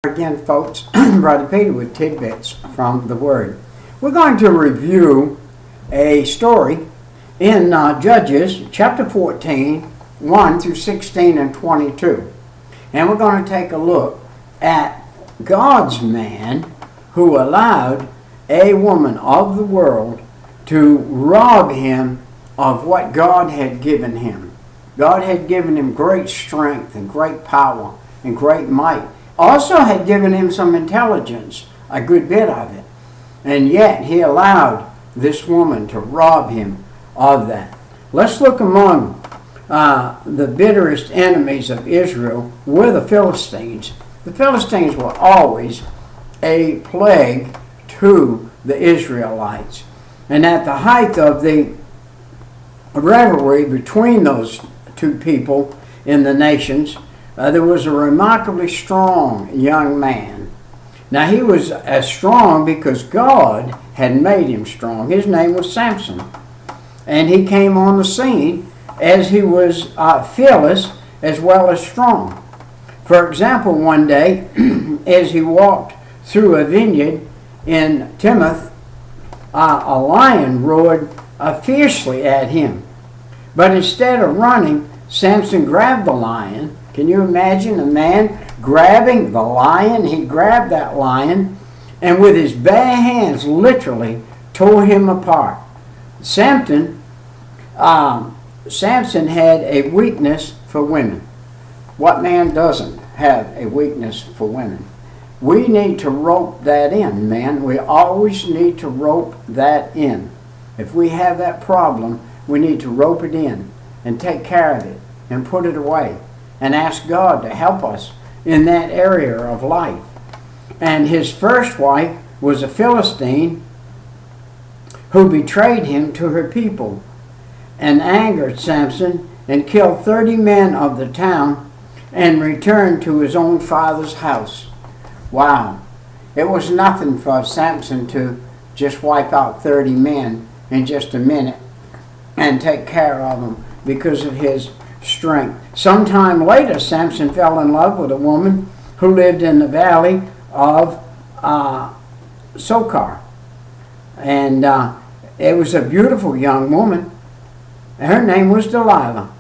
Again, folks, Brother Peter with tidbits from the Word. We're going to review a story in Judges chapter 14, 1 through 16 and 22. And we're going to take a look at God's man who allowed a woman of the world to rob him of what God had given him. God had given him great strength and great power and great might. Also had given him some intelligence, a good bit of it. And yet he allowed this woman to rob him of that. Let's look among the bitterest enemies of Israel were the Philistines. The Philistines were always a plague to the Israelites. And at the height of the rivalry between those two people in the nations, there was a remarkably strong young man. Now he was as strong because God had made him strong. His name was Samson. And he came on the scene as he was fearless as well as strong. For example, one day, as he walked through a vineyard in Timoth, a lion roared fiercely at him. But instead of running, Samson grabbed the lion. Can you imagine a man grabbing the lion? He grabbed that lion and with his bare hands literally tore him apart. Samson had a weakness for women. What man doesn't have a weakness for women? We need to rope that in, man. We always need to rope that in. If we have that problem, we need to rope it in and take care of it and put it away and ask God to help us in that area of life. And his first wife was a Philistine who betrayed him to her people and angered Samson and killed 30 men of the town and returned to his own father's house. Wow. It was nothing for Samson to just wipe out 30 men in just a minute and take care of them because of his strength. Sometime later, Samson fell in love with a woman who lived in the valley of Sokar. And it was a beautiful young woman. Her name was Delilah.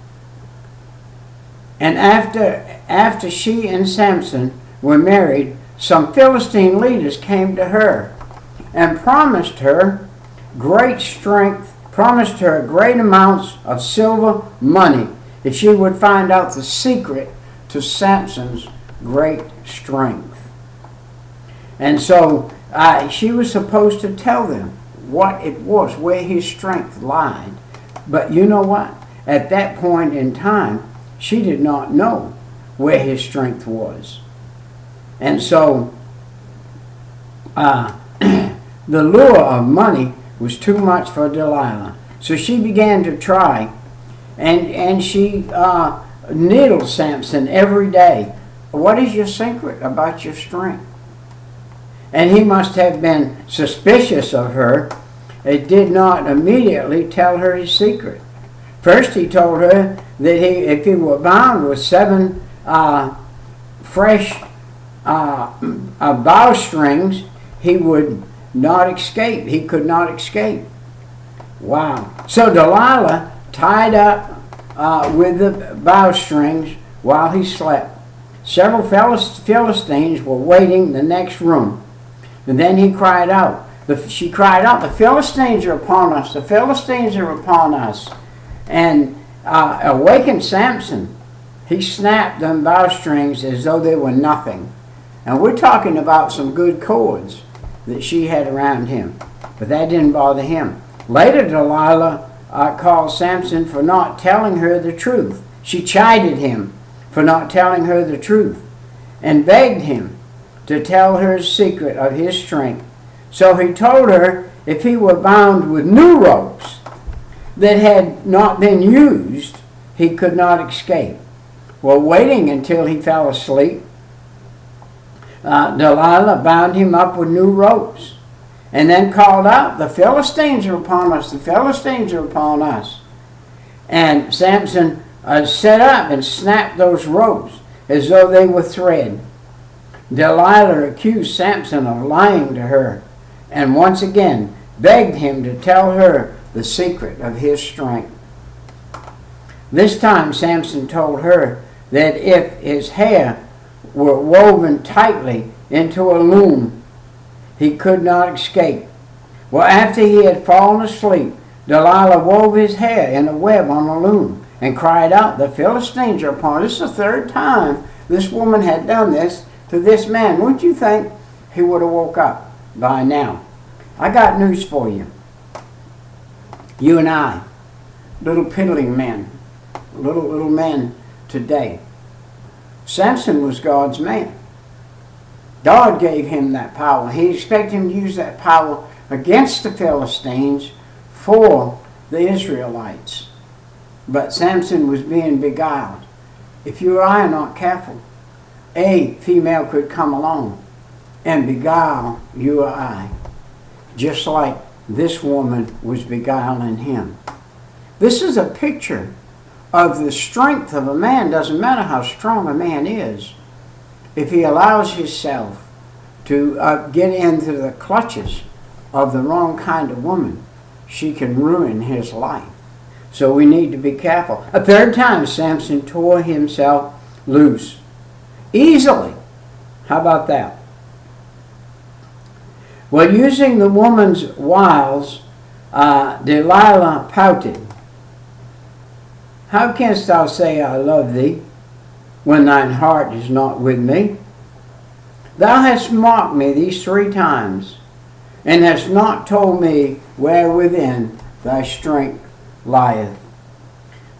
And after she and Samson were married, some Philistine leaders came to her and promised her great strength, promised her great amounts of silver money if she would find out the secret to Samson's great strength. And so she was supposed to tell them what it was, where his strength lied. But you know what? At that point in time, she did not know where his strength was. And so the lure of money was too much for Delilah. So she began to try, and she needled Samson every day. What is your secret about your strength? And he must have been suspicious of her. It did not immediately tell her his secret. First he told her that if he were bound with 7 fresh bowstrings, he would not escape. He could not escape. Wow. So Delilah tied up with the bowstrings while he slept. Several Philistines were waiting in the next room. And then he cried out. She cried out, "The Philistines are upon us. The Philistines are upon us." And awakened Samson. He snapped them bowstrings as though they were nothing. And we're talking about some good cords that she had around him. But that didn't bother him. Later, Delilah called Samson for not telling her the truth. She chided him for not telling her the truth and begged him to tell her his secret of his strength. So he told her if he were bound with new ropes that had not been used, he could not escape. Well, waiting until he fell asleep, Delilah bound him up with new ropes and then called out, "The Philistines are upon us, the Philistines are upon us." And Samson set up and snapped those ropes as though they were thread. Delilah accused Samson of lying to her and once again begged him to tell her the secret of his strength. This time Samson told her that if his hair were woven tightly into a loom, he could not escape. Well, after he had fallen asleep, Delilah wove his hair in a web on the loom and cried out, "The Philistines are upon us." This is the third time this woman had done this to this man. Wouldn't you think he would have woke up by now? I got news for you. You and I, little piddling men, little men today. Samson was God's man. God gave him that power. He expected him to use that power against the Philistines for the Israelites. But Samson was being beguiled. If you or I are not careful, a female could come along and beguile you or I, just like this woman was beguiling him. This is a picture of the strength of a man. Doesn't matter how strong a man is. If he allows himself to get into the clutches of the wrong kind of woman, she can ruin his life. So we need to be careful. A third time, Samson tore himself loose. Easily. How about that? Well, using the woman's wiles, Delilah pouted. "How canst thou say, I love thee, when thine heart is not with me? Thou hast mocked me these 3 times, and hast not told me wherewithin thy strength lieth."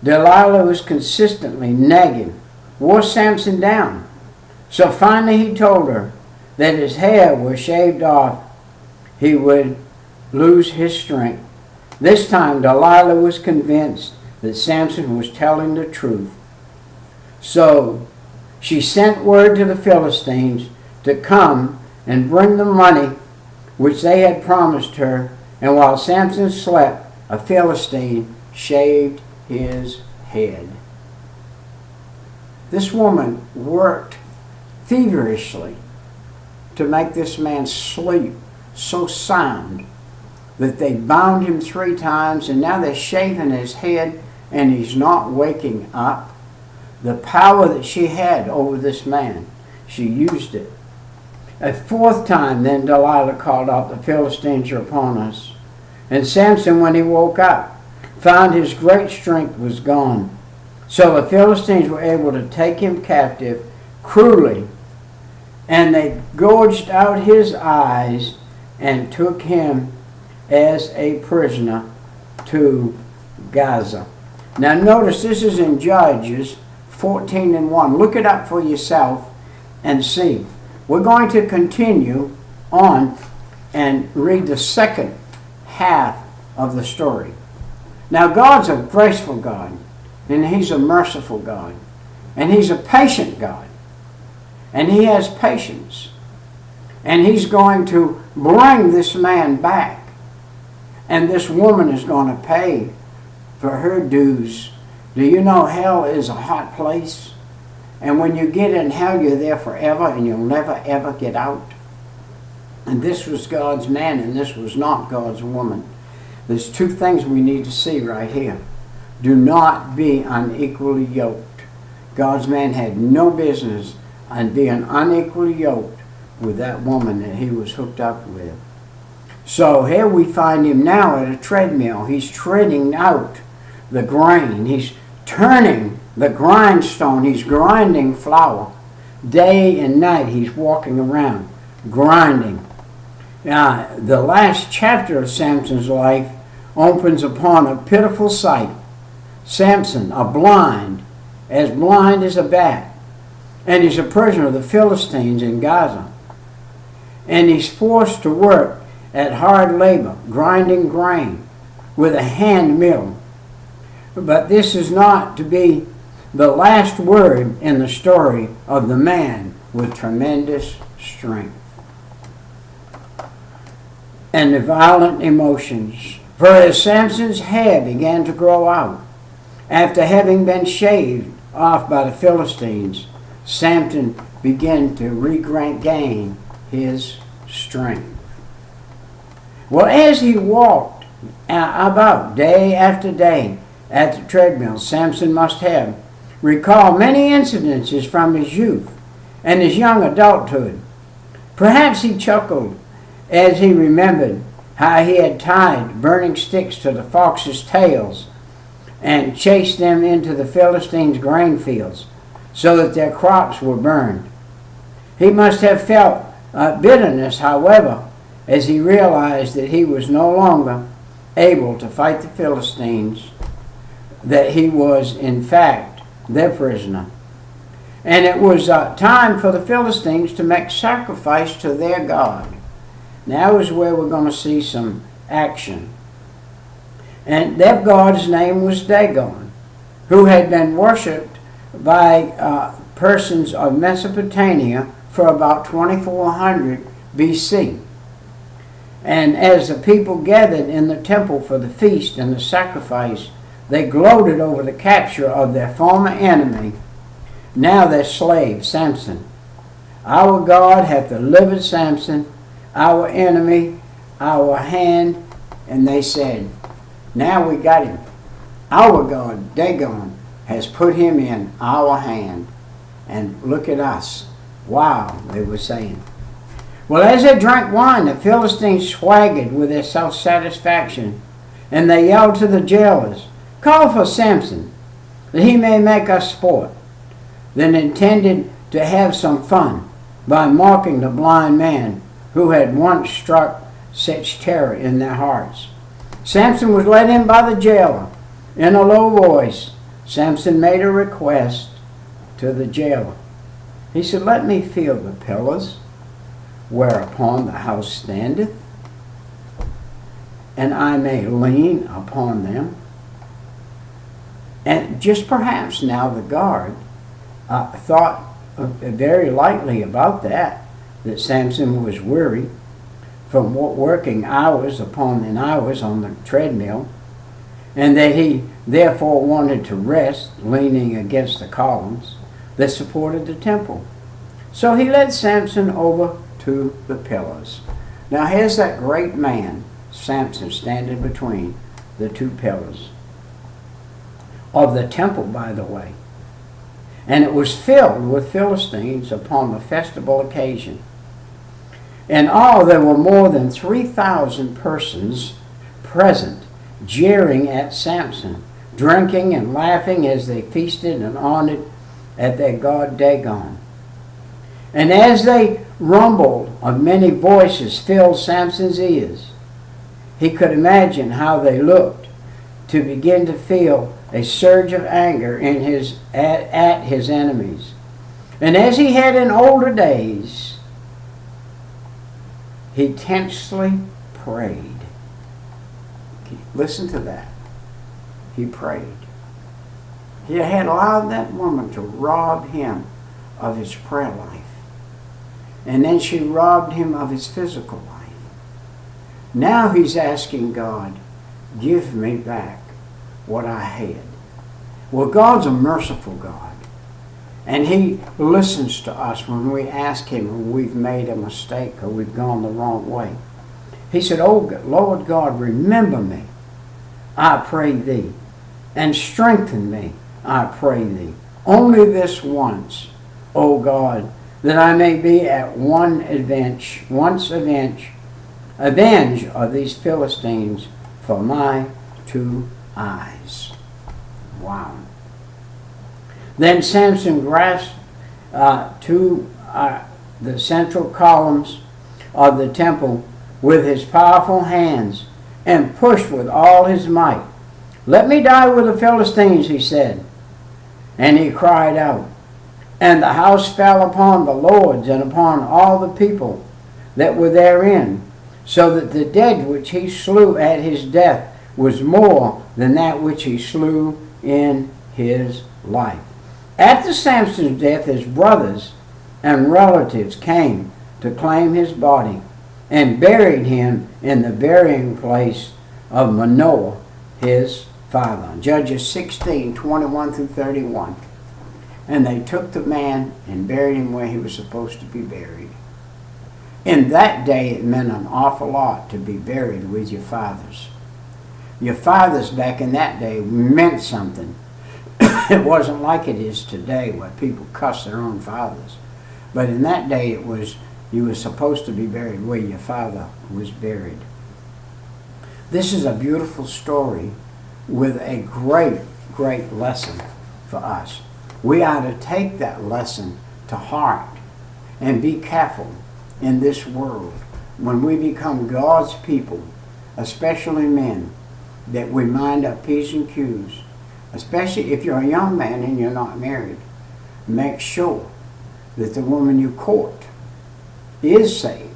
Delilah was consistently nagging, wore Samson down. So finally he told her that his hair was shaved off, he would lose his strength. This time Delilah was convinced that Samson was telling the truth. So she sent word to the Philistines to come and bring the money which they had promised her, and while Samson slept, a Philistine shaved his head. This woman worked feverishly to make this man sleep so sound that they bound him 3 times, and now they're shaving his head and he's not waking up. The power that she had over this man, she used it. A 4th time, then Delilah called out, "The Philistines are upon us." And Samson, when he woke up, found his great strength was gone. So the Philistines were able to take him captive cruelly, and they gouged out his eyes and took him as a prisoner to Gaza. Now notice this is in Judges 14:1. Look it up for yourself and see. We're going to continue on and read the second half of the story. Now God's a graceful God, and He's a merciful God, and He's a patient God, and He has patience, and He's going to bring this man back, and this woman is going to pay for her dues. Do you know hell is a hot place? And when you get in hell, you're there forever, and you'll never ever get out. And this was God's man, and this was not God's woman. There's 2 things we need to see right here. Do not be unequally yoked. God's man had no business in being unequally yoked with that woman that he was hooked up with. So here we find him now at a treadmill. He's treading out the grain. He's turning the grindstone. He's grinding flour. Day and night he's walking around grinding. Now, the last chapter of Samson's life opens upon a pitiful sight. Samson, blind as a bat, and he's a prisoner of the Philistines in Gaza. And he's forced to work at hard labor, grinding grain with a hand mill. But this is not to be the last word in the story of the man with tremendous strength and the violent emotions. For as Samson's hair began to grow out, after having been shaved off by the Philistines, Samson began to regain his strength. Well, as he walked about day after day at the treadmill, Samson must have recalled many incidences from his youth and his young adulthood. Perhaps he chuckled as he remembered how he had tied burning sticks to the foxes' tails and chased them into the Philistines' grain fields so that their crops were burned. He must have felt bitterness, however, as he realized that he was no longer able to fight the Philistines, that he was in fact their prisoner. And it was time for the Philistines to make sacrifice to their God. Now is where we're going to see some action. And their God's name was Dagon, who had been worshipped by persons of Mesopotamia for about 2400 BC. And as the people gathered in the temple for the feast and the sacrifice, they gloated over the capture of their former enemy, now their slave, Samson. Our God hath delivered Samson, our enemy, our hand. And they said, now we got him. Our God, Dagon, has put him in our hand. And look at us. Wow, they were saying. Well, as they drank wine, the Philistines swaggered with their self-satisfaction, and they yelled to the jailers, call for Samson, that he may make us sport. Then intended to have some fun by mocking the blind man who had once struck such terror in their hearts. Samson was led in by the jailer. In a low voice, Samson made a request to the jailer. He said, let me feel the pillars whereupon the house standeth, and I may lean upon them. And just perhaps now the guard thought very lightly about that Samson was weary from working hours upon hours on the treadmill, and that he therefore wanted to rest, leaning against the columns that supported the temple. So he led Samson over to the pillars. Now here's that great man, Samson, standing between the two pillars of the temple, by the way. And it was filled with Philistines upon the festival occasion. In all, there were more than 3,000 persons present, jeering at Samson, drinking and laughing as they feasted and honored at their god Dagon. And as they rumbled of many voices filled Samson's ears, he could imagine how they looked to begin to feel a surge of anger in at his enemies. And as he had in older days, he tensely prayed. Listen to that. He prayed. He had allowed that woman to rob him of his prayer life. And then she robbed him of his physical life. Now he's asking God, give me back what I had. Well, God's a merciful God. And he listens to us when we ask him when we've made a mistake or we've gone the wrong way. He said, oh, Lord God, remember me, I pray thee, and strengthen me, I pray thee. Only this once, O God, that I may be at avenge of these Philistines for my two eyes. Wow. Then Samson grasped to the central columns of the temple with his powerful hands and pushed with all his might. Let me die with the Philistines, he said. And he cried out. And the house fell upon the lords and upon all the people that were therein, so that the dead which he slew at his death was more than that which he slew in his life. After Samson's death, his brothers and relatives came to claim his body and buried him in the burying place of Manoah, his father. Judges 16:21 through 31. And they took the man and buried him where he was supposed to be buried. In that day, it meant an awful lot to be buried with your fathers. Your fathers back in that day meant something. It wasn't like it is today where people cuss their own fathers. But in that day, it was, you were supposed to be buried where your father was buried. This is a beautiful story with a great, great lesson for us. We are to take that lesson to heart and be careful in this world when we become God's people, especially men, that we mind our P's and Q's. Especially if you're a young man and you're not married, make sure that the woman you court is saved.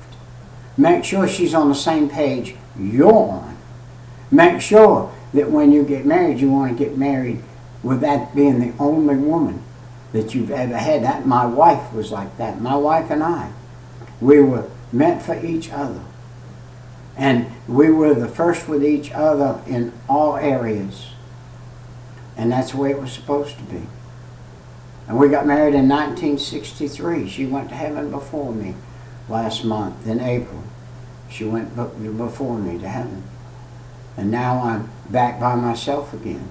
Make sure she's on the same page you're on. Make sure that when you get married, you want to get married with that being the only woman that you've ever had. That my wife was like that. My wife and I, we were meant for each other. And we were the first with each other in all areas. And that's the way it was supposed to be. And we got married in 1963. She went to heaven before me last month in April. She went before me to heaven. And now I'm back by myself again.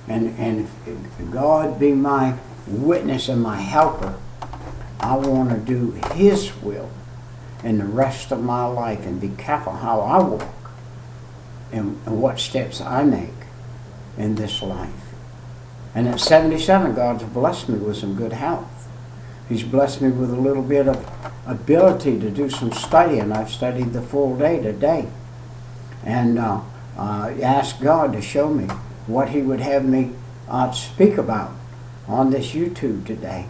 And if God be my witness and my helper, I want to do His will in the rest of my life and be careful how I walk and what steps I make in this life. And at 77, God's blessed me with some good health. He's blessed me with a little bit of ability to do some studying. I've studied the full day today. And asked God to show me what He would have me speak about on this YouTube today.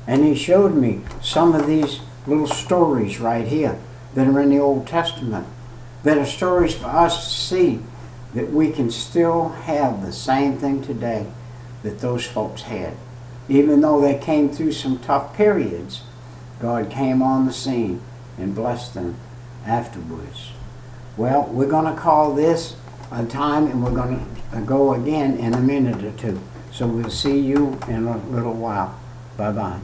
And He showed me some of these little stories right here that are in the Old Testament, that are stories for us to see that we can still have the same thing today that those folks had. Even though they came through some tough periods, God came on the scene and blessed them afterwards. Well, we're going to call this a time, and we're going to go again in a minute or two. So we'll see you in a little while. Bye-bye.